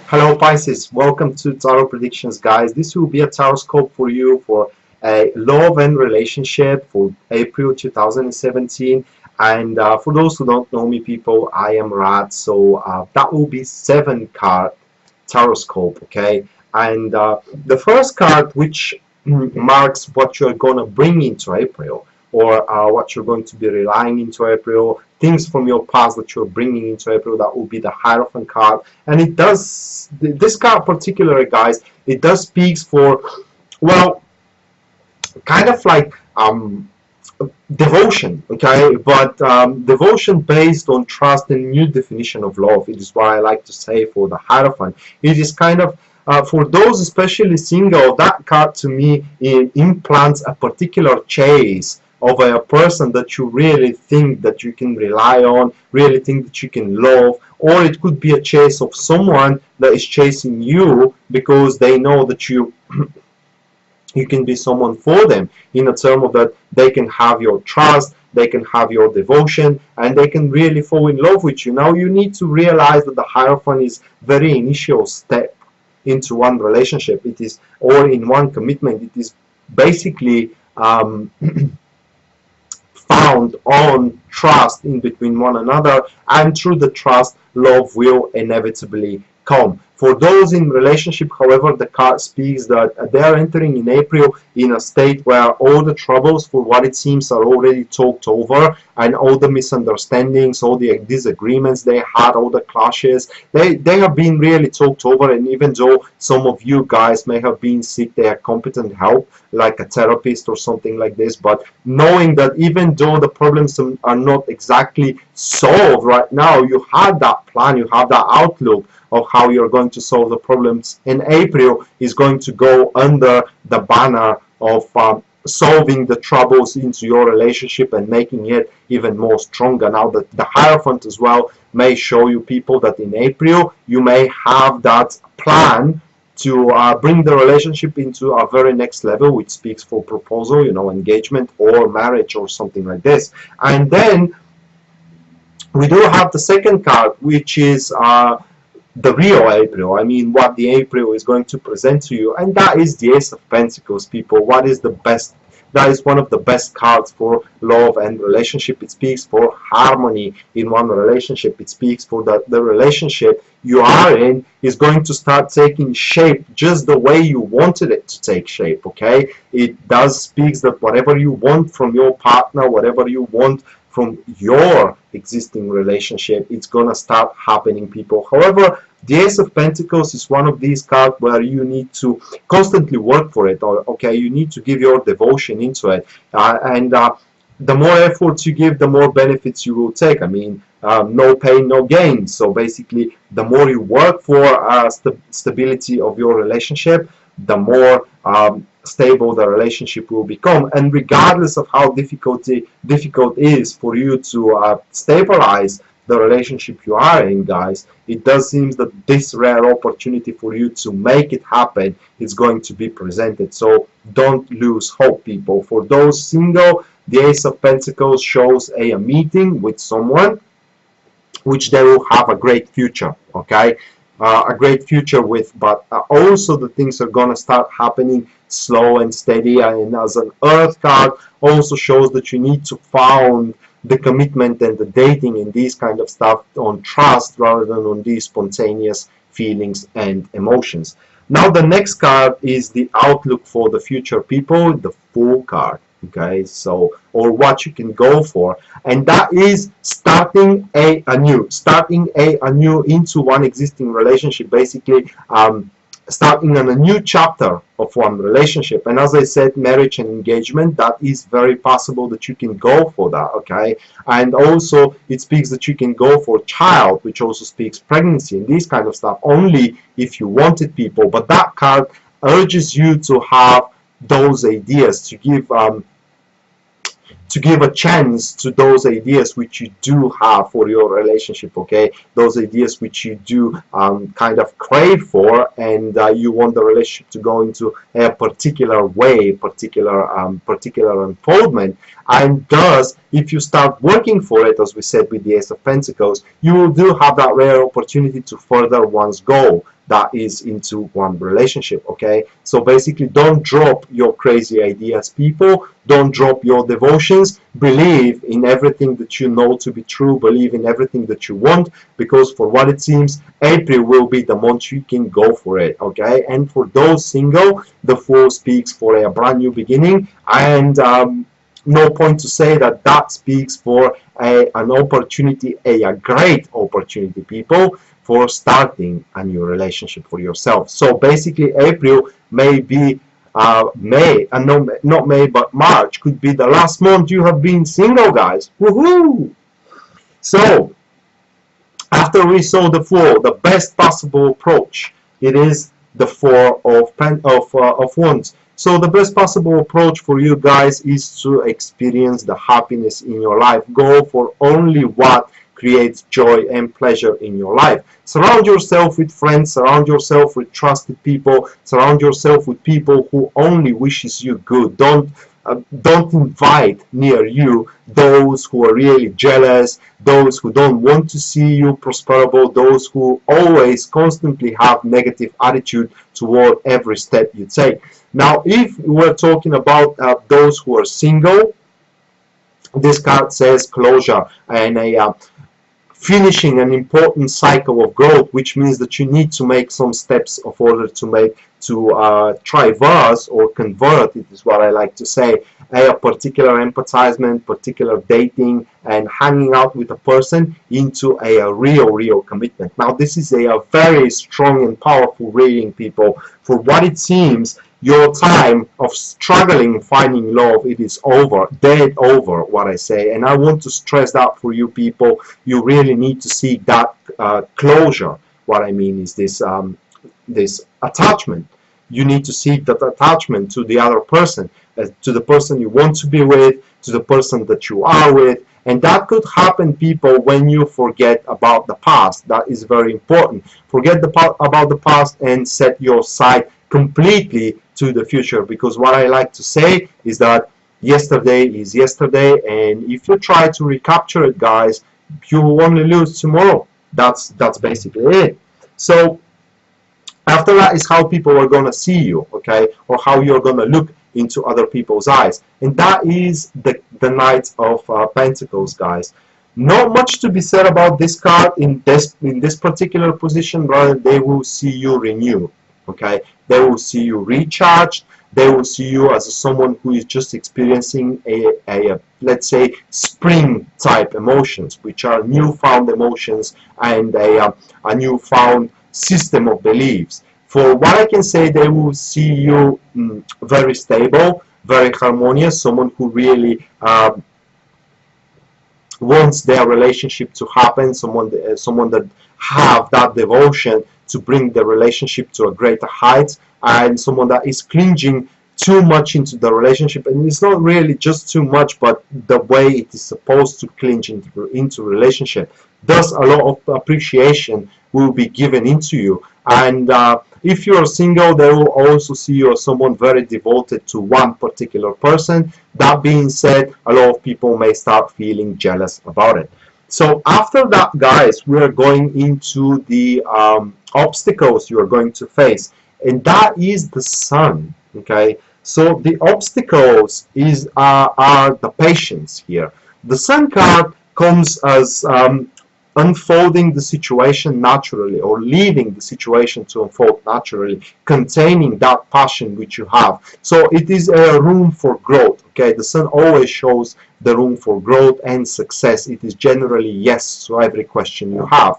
Hello Pisces, welcome to Tarot Predictions, guys. This will be a tarot scope for you for a love and relationship for April 2017. And for those who don't know me, people, I am Rad. So that will be 7-card tarot scope, okay? And the first card, which marks what you're going to bring into April, or what you're going to be relying into April, things from your past that you're bringing into April, that will be the Hierophant card. And it does, this card particularly, guys, it does speaks for, well, kind of like devotion, okay, but devotion based on trust and new definition of love. It is what I like to say for the Hierophant. It is kind of for those especially single, that card to me implants a particular chase of a person that you really think that you can rely on, really think that you can love, or it could be a chase of someone that is chasing you because they know that you can be someone for them, in a term of that they can have your trust, they can have your devotion, and they can really fall in love with you. Now you need to realize that the Hierophant is very initial step into one relationship. It is, or in one commitment. It is basically found on trust in between one another, and through the trust love will inevitably come. For those in relationship, however, the card speaks that they are entering in April in a state where all the troubles, for what it seems, are already talked over, and all the misunderstandings, all the disagreements they had, all the clashes, they have been really talked over. And even though some of you guys may have been seek their competent help, like a therapist or something like this, but knowing that even though the problems are not exactly solved right now, you have that plan, you have that outlook of how you're going to solve the problems. In April is going to go under the banner of solving the troubles into your relationship and making it even more stronger. Now that the Hierophant as well may show you, people, that in April you may have that plan to bring the relationship into a very next level, which speaks for proposal, you know, engagement or marriage or something like this. And then we do have the second card, which is the real April. I mean, what the April is going to present to you, and that is the Ace of Pentacles, people. What is the best? That is one of the best cards for love and relationship. It speaks for harmony in one relationship. It speaks for that the relationship you are in is going to start taking shape just the way you wanted it to take shape, okay? It does speaks that whatever you want from your partner, whatever you want from your existing relationship, it's gonna start happening, people. However, the Ace of Pentacles is one of these cards where you need to constantly work for it, or okay, you need to give your devotion into it, and the more efforts you give, the more benefits you will take. I mean, no pain, no gain. So basically, the more you work for stability of your relationship, the more stable the relationship will become. And regardless of how difficult it is for you to stabilize the relationship you are in, guys, it does seem that this rare opportunity for you to make it happen is going to be presented. So don't lose hope, people. For those single, the Ace of Pentacles shows a meeting with someone which they will have a great future, okay? A great future with, but also the things are gonna start happening slow and steady. And as an Earth card also shows that you need to found the commitment and the dating and these kind of stuff on trust rather than on these spontaneous feelings and emotions. Now the next card is the outlook for the future, people, the Fool card. Okay, so, or what you can go for, and that is starting anew into one existing relationship, basically starting on a new chapter of one relationship. And as I said, marriage and engagement, that is very possible that you can go for that, okay? And also it speaks that you can go for child, which also speaks pregnancy and these kind of stuff, only if you wanted, people. But that card urges you to have those ideas, to give a chance to those ideas which you do have for your relationship, okay? Those ideas which you do kind of crave for, and you want the relationship to go into a particular way, particular unfoldment. And thus, if you start working for it, as we said with the Ace of Pentacles, you will do have that rare opportunity to further one's goal. that is into one relationship. Okay, so basically, don't drop your crazy ideas, people. Don't drop your devotions. Believe in everything that you know to be true. Believe in everything that you want, because for what it seems, April will be the month you can go for it. Okay, and for those single, the Fool speaks for a brand new beginning, and no point to say that that speaks for an opportunity, a great opportunity, people, for starting a new relationship for yourself. So basically, April may be May, and no, not May, but March could be the last month you have been single, guys. Woohoo! So after we saw the Fool, the best possible approach, it is the Four of Wands. So the best possible approach for you guys is to experience the happiness in your life. Go for only what creates joy and pleasure in your life. Surround yourself with friends, surround yourself with trusted people, surround yourself with people who only wishes you good. Don't invite near you those who are really jealous, those who don't want to see you prosperable, those who always constantly have negative attitude toward every step you take. Now, if we're talking about those who are single, this card says closure and a finishing an important cycle of growth, which means that you need to make some steps of order to traverse or convert, it is what I like to say, a particular empathizement, particular dating, and hanging out with a person into a real commitment. Now, this is a very strong and powerful reading, people. For what it seems, your time of struggling finding love, it is over, dead over, what I say. And I want to stress that for you people. You really need to seek that closure. What I mean is this this attachment. You need to seek that attachment to the other person, to the person you want to be with, to the person that you are with. And that could happen, people, when you forget about the past. That is very important. Forget about the past and set your sight completely to the future, because what I like to say is that yesterday is yesterday, and if you try to recapture it, guys, you will only lose tomorrow. That's basically it. So after that is how people are going to see you, okay, or how you're going to look into other people's eyes, and that is the Knight of Pentacles, guys. Not much to be said about this card in this particular position. Rather, they will see you renew. Okay, they will see you recharged. They will see you as someone who is just experiencing a let's say spring type emotions, which are newfound emotions and a newfound system of beliefs. For what I can say, they will see you very stable, very harmonious, someone who really wants their relationship to happen, someone that have that devotion to bring the relationship to a greater height, and someone that is clinging too much into the relationship. And it's not really just too much, but the way it is supposed to clinch into relationship. Thus, a lot of appreciation will be given into you. And if you're single, they will also see you as someone very devoted to one particular person. That being said, a lot of people may start feeling jealous about it. So after that, guys, we are going into the obstacles you are going to face, and that is the Sun. Okay, so the obstacles are the patience here. The Sun card comes as unfolding the situation naturally, or leaving the situation to unfold naturally, containing that passion which you have. So it is a room for growth. Okay, the Sun always shows the room for growth and success. It is generally yes to every question you have,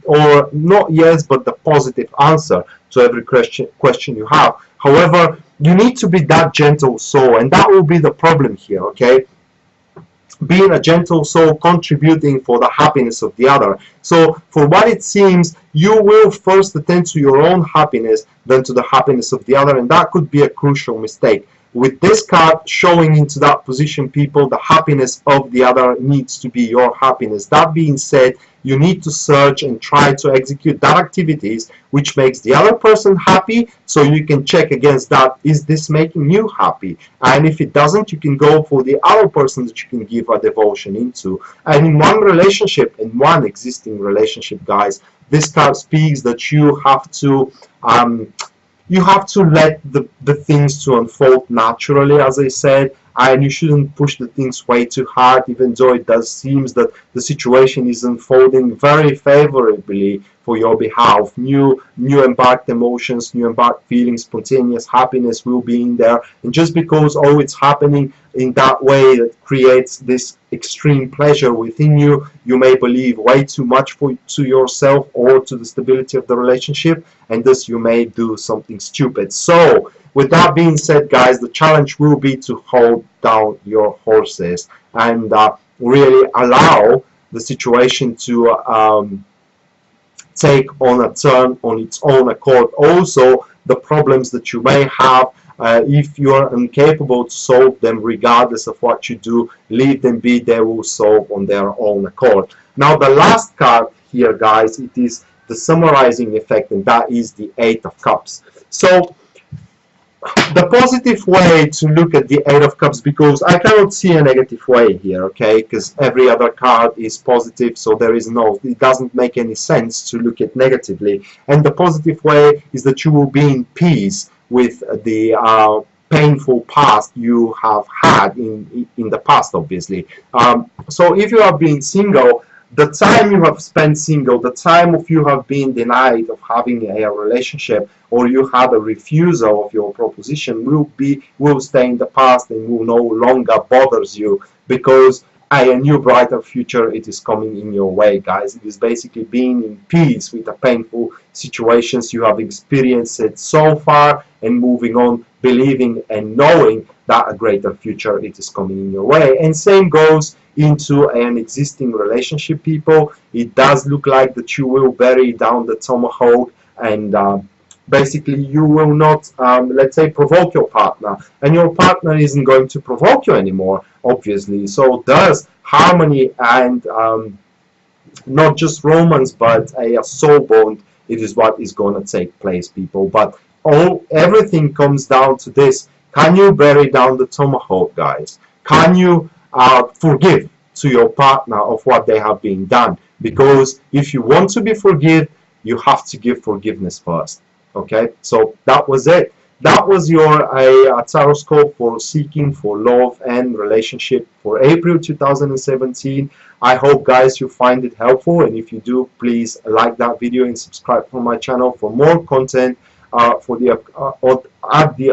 or not yes, but the positive answer to every question you have. However, you need to be that gentle soul, and that will be the problem here. Okay, being a gentle soul, contributing for the happiness of the other. So for what it seems, you will first attend to your own happiness than to the happiness of the other, and that could be a crucial mistake. with this card showing into that position, people, the happiness of the other needs to be your happiness. That being said, you need to search and try to execute that activities which makes the other person happy, so you can check against that, is this making you happy? And if it doesn't, you can go for the other person that you can give a devotion into. And in one relationship, in one existing relationship, guys, this card speaks that you have to let the things to unfold naturally, as I said, and you shouldn't push the things way too hard, even though it does seems that the situation is unfolding very favorably for your behalf. New embarked emotions, new embarked feelings, spontaneous happiness will be in there, and just because it's happening in that way that creates this extreme pleasure within you, you may believe way too much to yourself or to the stability of the relationship, and thus you may do something stupid. So with that being said, guys, the challenge will be to hold down your horses and really allow the situation to take on a turn on its own accord. Also, the problems that you may have, if you are incapable to solve them regardless of what you do, leave them be. They will solve on their own accord. Now, the last card here, guys, it is the summarizing effect, and that is the Eight of Cups. So the positive way to look at the Eight of Cups, because I cannot see a negative way here, okay, because every other card is positive, so it doesn't make any sense to look at negatively. And the positive way is that you will be in peace with the painful past you have had in the past, obviously. So if you have been single, the time you have spent single, the time of you have been denied of having a relationship, or you had a refusal of your proposition, will stay in the past and will no longer bothers you, because a new brighter future, it is coming in your way, guys. It is basically being in peace with the painful situations you have experienced it so far, and moving on, believing and knowing that a greater future, it is coming in your way. And same goes into an existing relationship, people. It does look like that you will bury down the tomahawk, and basically you will not, let's say, provoke your partner, and your partner isn't going to provoke you anymore, obviously. So there's harmony, and not just romance, but a soul bond. It is what is going to take place, people. But everything comes down to this: can you bury down the tomahawk, guys? Can you forgive to your partner of what they have been done? Because if you want to be forgiven, you have to give forgiveness first. Okay, so that was it. That was your taroscope for seeking for love and relationship for April 2017. I hope, guys, you find it helpful, and if you do, please like that video and subscribe to my channel for more content for the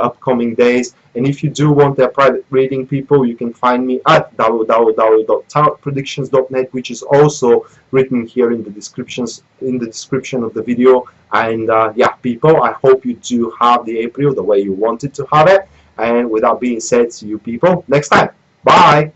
upcoming days. And if you do want a private reading, people, you can find me at www.tarotpredictions.net, which is also written here in the description of the video. And yeah, people, I hope you do have the April the way you wanted to have it. And with that being said, see you people next time. Bye.